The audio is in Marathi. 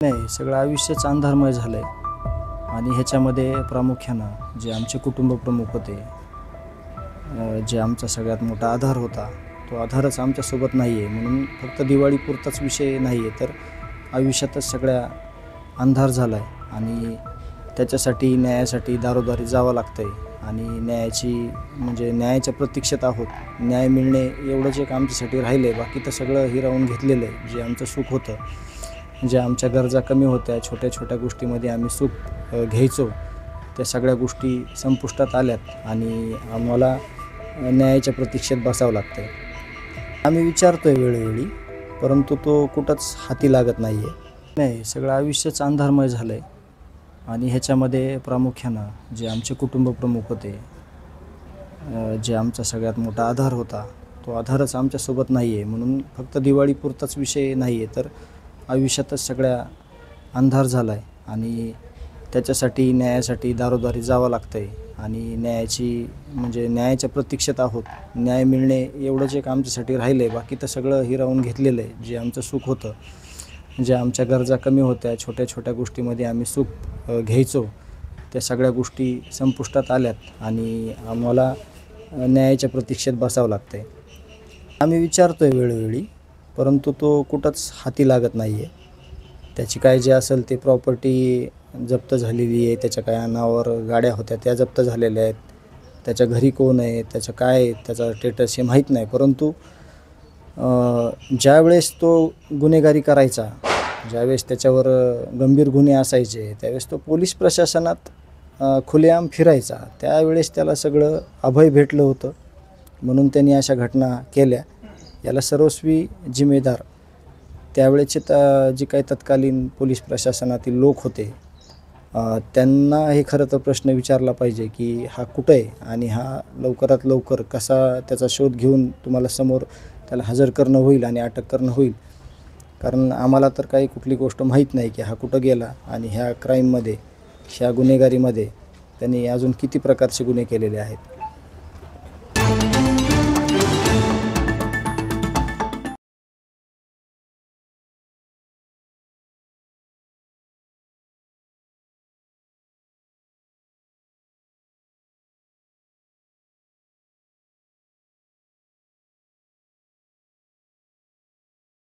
नाही, सगळं आयुष्यच अंधारमय झालं आहे आणि ह्याच्यामध्ये प्रामुख्यानं जे आमचे कुटुंब प्रमुख होते, जे आमचा सगळ्यात मोठा आधार होता, तो आधारच आमच्यासोबत नाही आहे. म्हणून फक्त दिवाळीपुरताच विषय नाही आहे, तर आयुष्यातच सगळ्या अंधार झाला आहे आणि त्याच्यासाठी न्यायासाठी दारोदारी जावं लागतं आहे आणि न्यायाच्या प्रतीक्षेत आहोत. न्याय मिळणे एवढंच एक आमच्यासाठी राहिलं आहे. बाकी तर सगळं हिरावून घेतलेलं आहे. जे आमचं सुख होतं, ज्या आमच्या गरजा कमी होत्या, छोट्या छोट्या गोष्टीमध्ये आम्ही सुख घ्यायचो, त्या सगळ्या गोष्टी संपुष्टात आल्यात आणि आम्हाला न्यायाच्या प्रतीक्षेत बसावं लागतं आहे. आम्ही विचारतो आहे वेळोवेळी, परंतु तो कुठंच हाती लागत नाही आहे. नाही, सगळं आयुष्यच अंधारमय झालं आहे आणि ह्याच्यामध्ये प्रामुख्यानं जे आमचे कुटुंब प्रमुख होते, जे आमचा सगळ्यात मोठा आधार होता, तो आधारच आमच्यासोबत नाही आहे. म्हणून फक्त दिवाळीपुरताच विषय नाही आहे, तर आयुष्यातच सगळ्या अंधार झाला आहे आणि त्याच्यासाठी न्यायासाठी दारोदारी जावं लागतं आहे आणि न्यायाच्या प्रतीक्षेत आहोत. न्याय मिळणे एवढंच एक आमच्यासाठी राहिलं आहे. बाकी तर सगळं हिरावून घेतलेलं आहे. जे आमचं सुख होतं, ज्या आमच्या गरजा कमी होत्या, छोट्या छोट्या गोष्टीमध्ये आम्ही सुख घ्यायचो, त्या सगळ्या गोष्टी संपुष्टात आल्यात आणि आम्हाला न्यायाच्या प्रतीक्षेत बसावं लागतं आहे. आम्ही विचारतो आहे वेळोवेळी, परंतु तो कुठंच हाती लागत नाही आहे. त्याची काय जे असेल ते प्रॉपर्टी जप्त झालेली आहे, त्याच्या काय नावावर गाड्या होत्या त्या जप्त झालेल्या आहेत, त्याच्या घरी कोण आहे, त्याचा स्टेटस हे माहीत नाही. परंतु ज्यावेळेस तो गुन्हेगारी करायचा, ज्यावेळेस त्याच्यावर गंभीर गुन्हे असायचे, त्यावेळेस तो पोलीस प्रशासनात खुलेआम फिरायचा. त्यावेळेस त्याला सगळं अभय भेटलं होतं, म्हणून त्यांनी अशा घटना केल्या. याला सर्वस्वी जिम्मेदार त्यावेळेचे जे काही तत्कालीन पोलीस प्रशासनातील लोक होते, त्यांना हे खरं तर प्रश्न विचारला पाहिजे की हा कुठं आहे आणि हा लवकरात लवकर कसा त्याचा शोध घेऊन तुम्हाला समोर त्याला हजर करणं होईल आणि अटक करणं होईल. कारण आम्हाला तर काही कुठली गोष्ट माहीत नाही की हा कुठं गेला आणि ह्या क्राईममध्ये, ह्या गुन्हेगारीमध्ये त्यांनी अजून किती प्रकारचे गुन्हे केलेले आहेत.